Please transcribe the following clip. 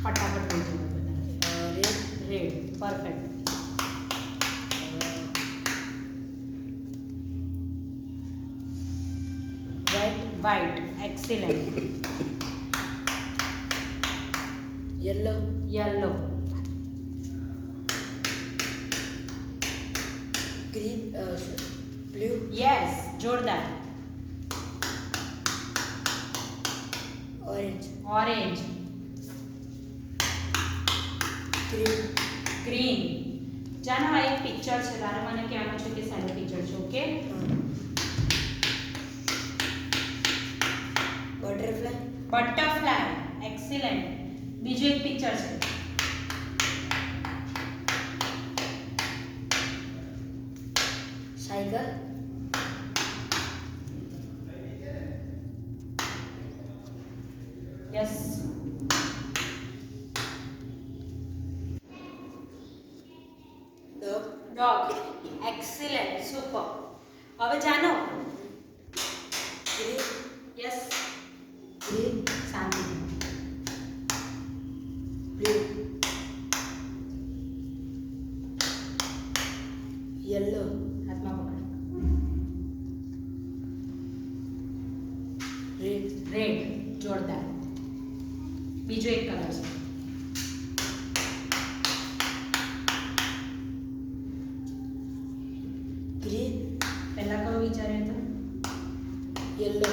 ફટાફટ થઈ જવા બધા. Red red, perfect. White, excellent. Yellow yellow, green blue yes, જોરદાર. Orange orange, green green. જાનો આ એક પિક્ચર છે, તારે મને કહેવાનું છે કે શેનું પિક્ચર છે, ઓકે? Butterfly butterfly, excellent. બીજું એક પિક્ચર છે. Cycle yes. Dog dog, excellent, super. હવે જાનો. ગ્રીન યસ, ગ્રીન શાંતિ. બ્લુ યલો હાથમાં પકડ. રેડ રેડ, જોરદાર. બીજો એક કલર છે. ગ્રીન પહેલા કયો વિચાર્યો હતો? યલો